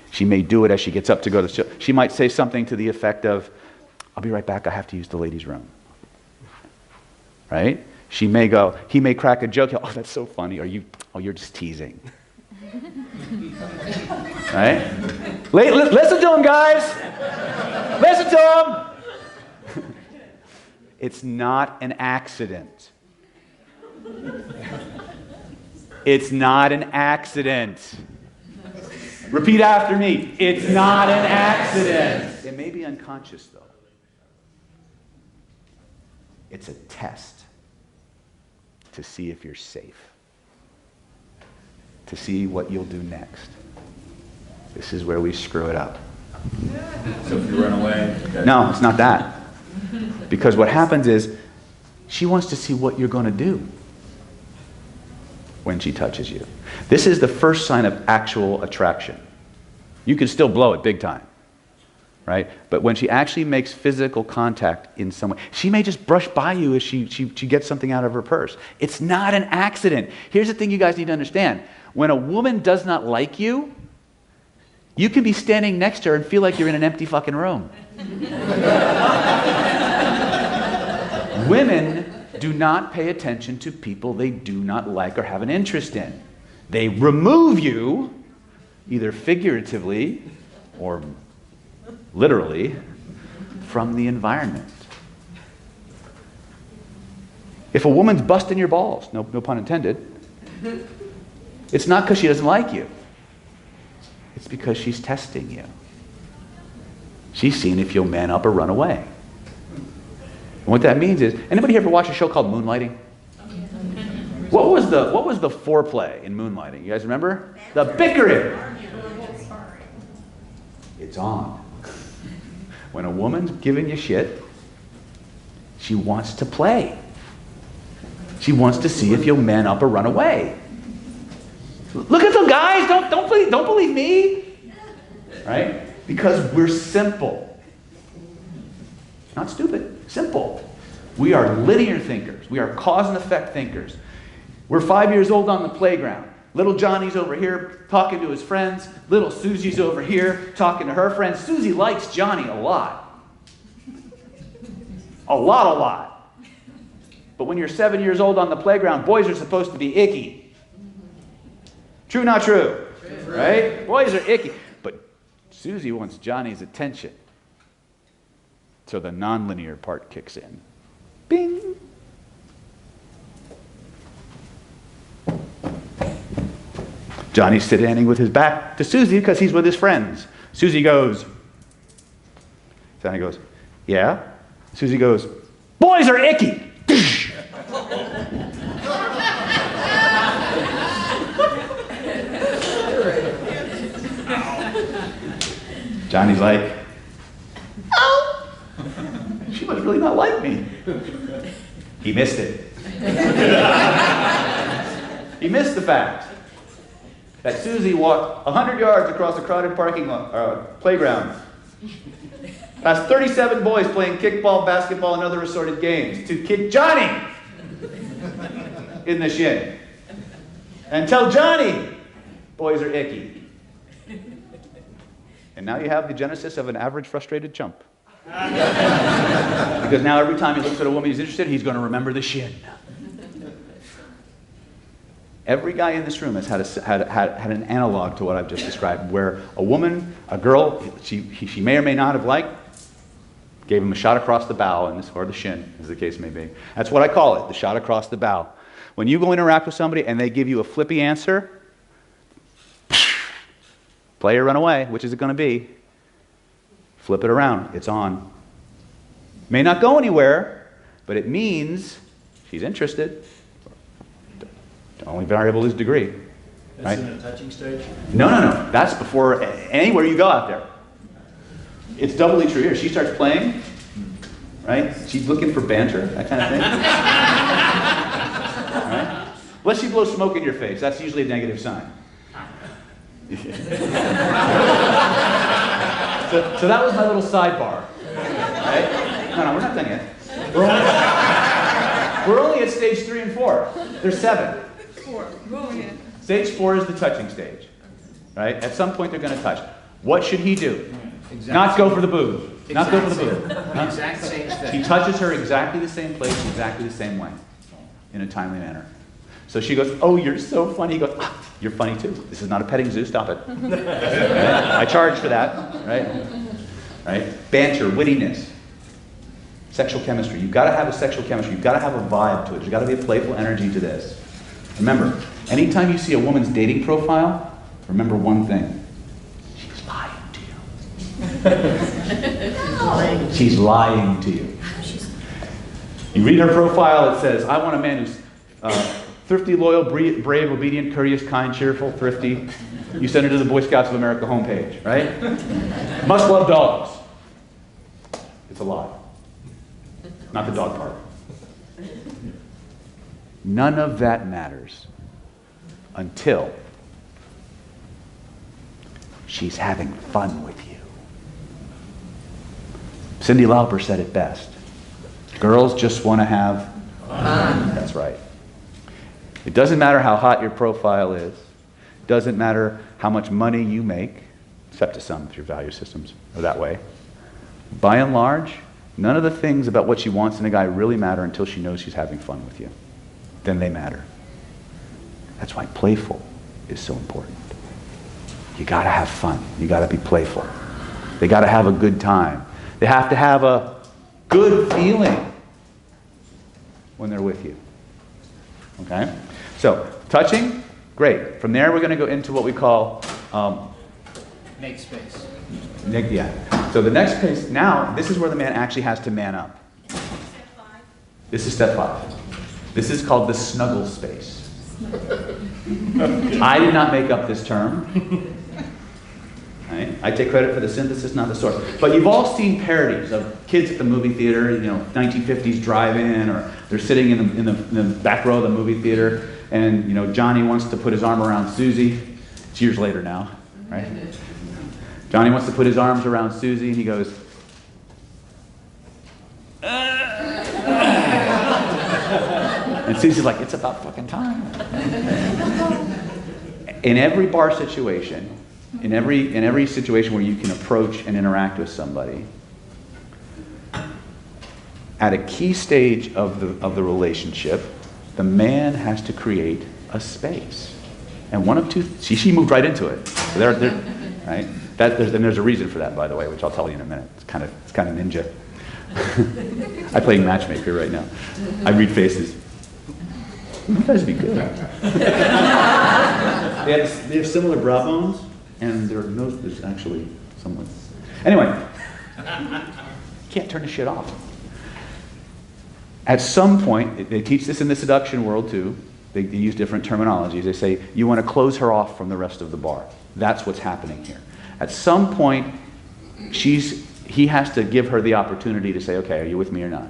She may do it as she gets up to go to the show. She might say something to the effect of, "I'll be right back, I have to use the ladies' room." Right? He may crack a joke, "Oh, that's so funny," or you're just teasing. Right? Listen to him, guys! Listen to him! It's not an accident. It's not an accident. Repeat after me. It's not an accident. It may be unconscious, though. It's a test to see if you're safe, to see what you'll do next. This is where we screw it up. So if you run away... No, it's not that. Because what happens is, she wants to see what you're going to do when she touches you. This is the first sign of actual attraction. You can still blow it big time, right? But when she actually makes physical contact in some way, she may just brush by you as she gets something out of her purse. It's not an accident. Here's the thing you guys need to understand. When a woman does not like you, you can be standing next to her and feel like you're in an empty fucking room. Women do not pay attention to people they do not like or have an interest in. They remove you, either figuratively or literally, from the environment. If a woman's busting your balls, no pun intended, it's not because she doesn't like you. It's because she's testing you. She's seeing if you'll man up or run away. And what that means is, anybody ever watch a show called Moonlighting? What was the foreplay in Moonlighting? You guys remember? The bickering. It's on. When a woman's giving you shit, she wants to play. She wants to see if you'll man up or run away. Look at them, guys! Don't believe me! Right? Because we're simple. Not stupid. Simple. We are linear thinkers. We are cause and effect thinkers. We're 5 years old on the playground. Little Johnny's over here talking to his friends. Little Susie's over here talking to her friends. Susie likes Johnny a lot. A lot. But when you're 7 years old on the playground, boys are supposed to be icky. True, not true? Right? Boys are icky. But Susie wants Johnny's attention. So the nonlinear part kicks in. Bing! Johnny's standing with his back to Susie because he's with his friends. Susie goes. Johnny goes, "Yeah?" Susie goes, Boys are icky. Johnny's like, oh, she must really not like me. He missed it. He missed the fact that Susie walked 100 yards across a crowded parking lot, playground, past 37 boys playing kickball, basketball, and other assorted games, to kick Johnny in the shin and tell Johnny, boys are icky. And now you have the genesis of an average frustrated chump. Because now every time he looks at a woman he's interested in, he's going to remember the shin. Every guy in this room has had an analog to what I've just described, where a woman, a girl, she may or may not have liked, gave him a shot across the bow, or the shin, as the case may be. That's what I call it, the shot across the bow. When you go interact with somebody and they give you a flippy answer, play or run away. Which is it going to be? Flip it around. It's on. May not go anywhere, but it means she's interested. The only variable is degree. That's right? in a touching stage? No. That's before anywhere you go out there. It's doubly true here. She starts playing, right? She's looking for banter, that kind of thing. Right? Unless she blows smoke in your face. That's usually a negative sign. So that was my little sidebar. Right? No, we're not done yet. We're only at stage 3 and 4. There's 7. 4. Go ahead. Stage 4 is the touching stage. Right? At some point they're going to touch. What should he do? Exactly. Not go for the boob. Not go for the boob. Huh? Exact same thing. He touches her exactly the same place, exactly the same way, in a timely manner. So she goes, oh, you're so funny. He goes, ah, you're funny too. This is not a petting zoo, stop it. Right? I charge for that, right? Right? Banter, wittiness, sexual chemistry. You've got to have a sexual chemistry. You've got to have a vibe to it. There's got to be a playful energy to this. Remember, anytime you see a woman's dating profile, remember one thing. She's lying to you. She's lying to you. You read her profile, it says, I want a man who's thrifty, loyal, brave, obedient, courteous, kind, cheerful, thrifty. You send her to the Boy Scouts of America homepage, right? Must love dogs. It's a lie. Not the dog part. None of that matters until she's having fun with you. Cyndi Lauper said it best. Girls just want to have fun. That's right. It doesn't matter how hot your profile is. It doesn't matter how much money you make, except to some if your value systems are that way. By and large, none of the things about what she wants in a guy really matter until she knows she's having fun with you. Then they matter. That's why playful is so important. You gotta have fun. You gotta be playful. They gotta have a good time. They have to have a good feeling when they're with you. Okay? So, touching, great. From there, we're going to go into what we call... Make space. Yeah. So the next case, now, this is where the man actually has to man up. This is step 5. This is called the snuggle space. I did not make up this term. Right? I take credit for the synthesis, not the source. But you've all seen parodies of kids at the movie theater, 1950s drive-in, or they're sitting in the back row of the movie theater, and Johnny wants to put his arm around Susie. It's years later now, right? Johnny wants to put his arms around Susie, and he goes, and Susie's like, it's about fucking time. In every bar situation, in every situation where you can approach and interact with somebody, at a key stage of the relationship, the man has to create a space. And one of two, she moved right into it. So they're right? There's a reason for that, by the way, which I'll tell you in a minute. It's kind of ninja. I play matchmaker right now. I read faces. You guys would be good. They have similar brow bones, and their nose is actually somewhat. Anyway, can't turn the shit off. At some point, they teach this in the seduction world too. They use different terminologies. They say, you want to close her off from the rest of the bar. That's what's happening here. At some point, he has to give her the opportunity to say, okay, are you with me or not?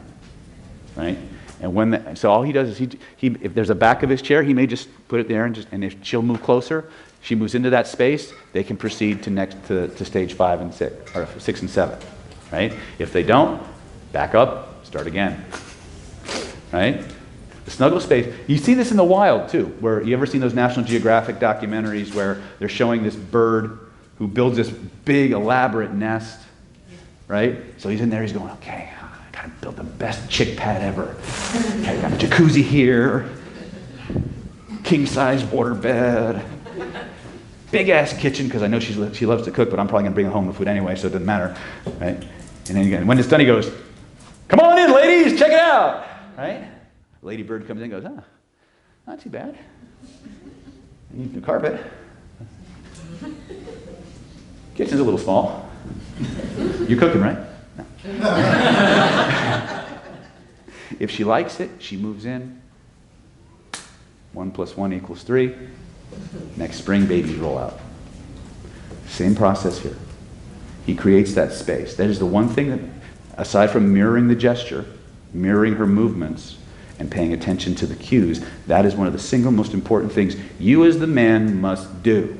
Right? And so all he does is, if there's a back of his chair, he may just put it there, and if she'll move closer, she moves into that space, they can proceed to stage 5 and 6, or 6 and 7. Right? If they don't, back up, start again. Right? The snuggle space, you see this in the wild too, where you ever seen those National Geographic documentaries where they're showing this bird who builds this big elaborate nest, right? So he's in there, he's going, okay, I gotta build the best chick pad ever. Okay, I got a jacuzzi here, king size water bed, big ass kitchen, because I know she loves to cook, but I'm probably gonna bring home the food anyway, so it doesn't matter, right? And then again, when it's done, he goes, come on in, ladies, check it out, right? Lady bird comes in and goes, not too bad. I need new carpet. Kitchen's a little small. You're cooking, right? No. If she likes it, she moves in. 1 + 1 = 3. Next spring, babies roll out. Same process here. He creates that space. That is the one thing that, aside from mirroring the gesture, mirroring her movements, and paying attention to the cues, that is one of the single most important things you as the man must do.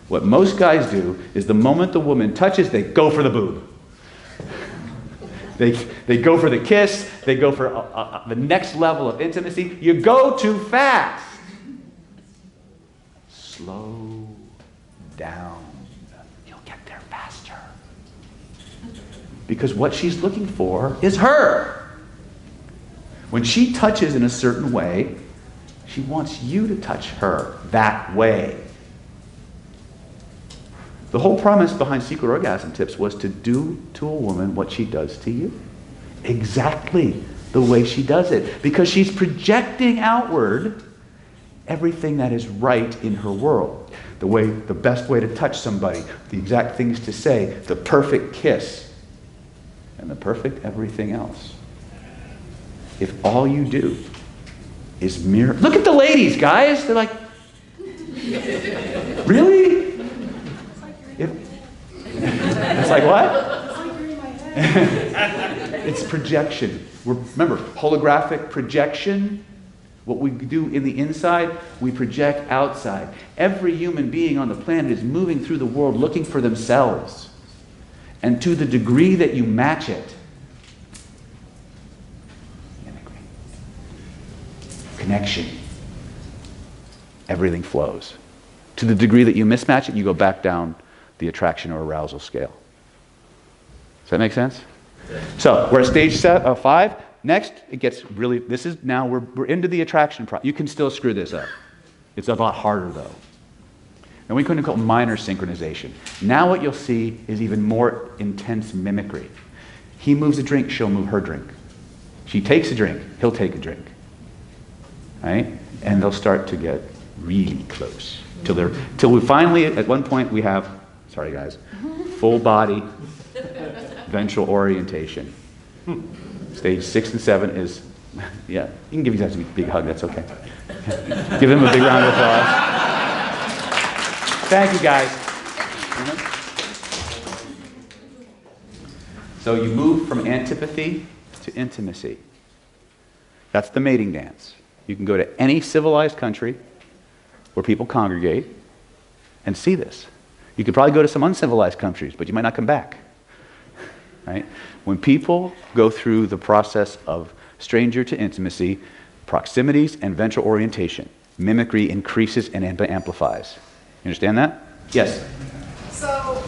What most guys do is the moment the woman touches, they go for the boob. They go for the kiss, they go for the next level of intimacy. You go too fast. Slow down. You'll get there faster. Because what she's looking for is her. When she touches in a certain way, she wants you to touch her that way. The whole premise behind secret orgasm tips was to do to a woman what she does to you. Exactly the way she does it. Because she's projecting outward everything that is right in her world. The best way to touch somebody, the exact things to say, the perfect kiss, and the perfect everything else. If all you do is mirror... Look at the ladies, guys. They're like, really? It's like what? It's projection. Remember, holographic projection. What we do in the inside, we project outside. Every human being on the planet is moving through the world looking for themselves. And to the degree that you match it, connection, everything flows. To the degree that you mismatch it, you go back down the attraction or arousal scale. Does that make sense? So we're at stage 5. Next, it gets really, this is now, we're into the attraction process. You can still screw this up. It's a lot harder though. And we couldn't call it minor synchronization. Now what you'll see is even more intense mimicry. He moves a drink, she'll move her drink. She takes a drink, he'll take a drink. Right? And they'll start to get really close. Till we finally, at one point, we have, sorry guys, full body ventral orientation. Stage 6 and 7 is, yeah, you can give these guys a big hug, that's okay. Give them a big round of applause. Thank you guys. So you move from antipathy to intimacy. That's the mating dance. You can go to any civilized country where people congregate and see this. You could probably go to some uncivilized countries, but you might not come back. Right? When people go through the process of stranger to intimacy, proximities and ventral orientation, mimicry increases and amplifies. You understand that? Yes? So,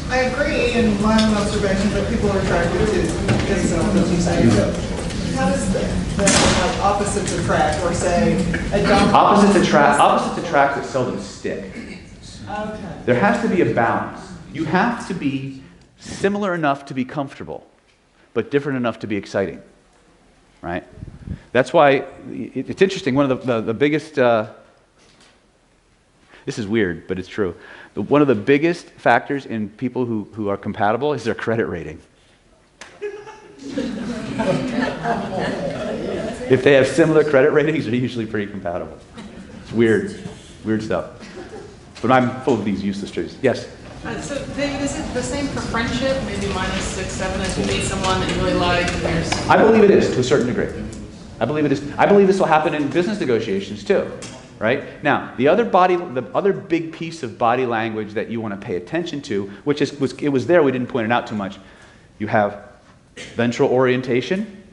I agree in my own observation that people are attracted to this as you say. How does the opposites attract, or say a dominant... Opposites attract that seldom stick. Okay. There has to be a balance. You have to be similar enough to be comfortable, but different enough to be exciting. Right? That's why it's interesting. One of the biggest... this is weird, but it's true. One of the biggest factors in people who are compatible is their credit rating. If they have similar credit ratings, they're usually pretty compatible. It's weird. Weird stuff. But I'm full of these useless truths. Yes? So, David, is it the same for friendship? Maybe minus 6, 7, if you meet someone that you really like and there's... I believe it is, to a certain degree. I believe it is. I believe this will happen in business negotiations, too. Right? Now, the other big piece of body language that you want to pay attention to, which it was there, we didn't point it out too much. You have ventral orientation,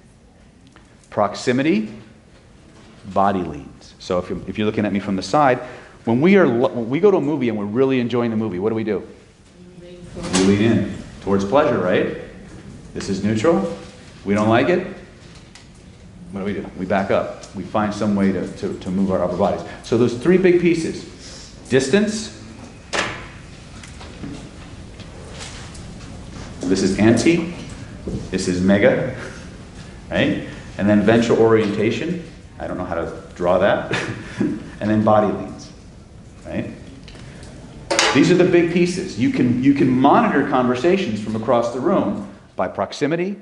proximity, body leans. So if you're looking at me from the side, when we go to a movie and we're really enjoying the movie, what do? We lean in towards pleasure, right? This is neutral. We don't like it. What do? We back up. We find some way to move our upper bodies. So those three big pieces: distance. This is anti. This is mega, right? And then ventral orientation. I don't know how to draw that. And then body leans, right? These are the big pieces. You can monitor conversations from across the room by proximity,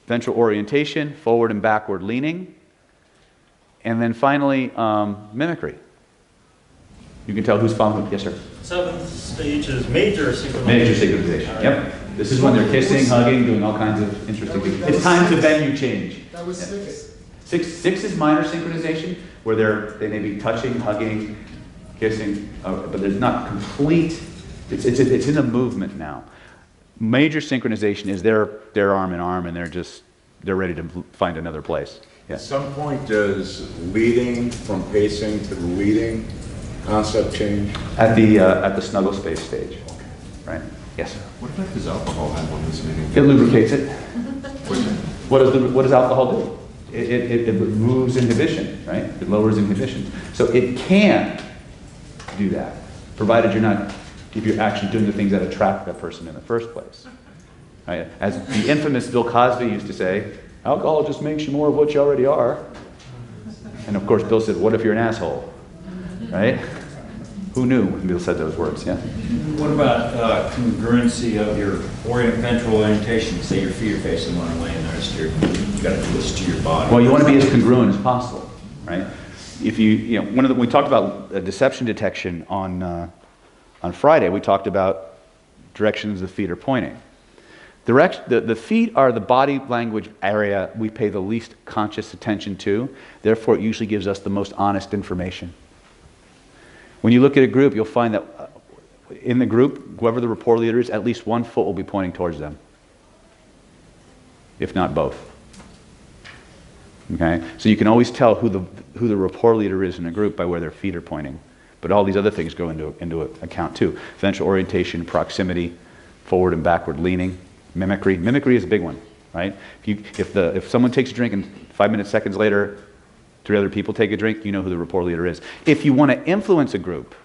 ventral orientation, forward and backward leaning, and then finally mimicry. You can tell who's following. Yes, sir. Seventh stage is major synchronization. Major synchronization. Yep. This is when they're kissing, hugging, doing all kinds of interesting things. It's time to venue change. That was 6. Six is minor synchronization, where they may be touching, hugging, kissing, but there's not complete. It's in the movement now. Major synchronization is their arm in arm, and they're ready to find another place. Yeah. At some point, does leading from pacing to leading concept change? At the Snuggle space stage, right? Yes. What effect does alcohol have on this meeting? It lubricates it. What does alcohol do? It removes inhibition, right? It lowers inhibition. So it can do that, provided if you're actually doing the things that attract that person in the first place. Right? As the infamous Bill Cosby used to say, alcohol just makes you more of what you already are. And of course, Bill said, what if you're an asshole? Right? Who knew when Bill said those words? Yeah. What about congruency of your ventral orientation? Say your feet are facing one way and the rest of you got to do this to your body. Well, you want to be as congruent as possible, right? If we talked about deception detection on Friday. We talked about directions the feet are pointing. The feet are the body language area we pay the least conscious attention to. Therefore, it usually gives us the most honest information. When you look at a group, you'll find that in the group, whoever the rapport leader is, at least one foot will be pointing towards them, if not both. Okay, so you can always tell who the rapport leader is in a group by where their feet are pointing. But all these other things go into account too: ventral orientation, proximity, forward and backward leaning, mimicry. Mimicry is a big one, right? If someone takes a drink and 5 seconds later, 3 other people take a drink, you know who the rapport leader is. If you want to influence a group,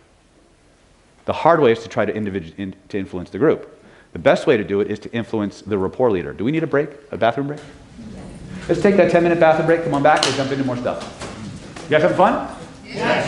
the hard way is to try to influence the group. The best way to do it is to influence the rapport leader. Do we need a break? A bathroom break? Let's take that 10-minute bathroom break. Come on back. We'll jump into more stuff. You guys having fun? Yes.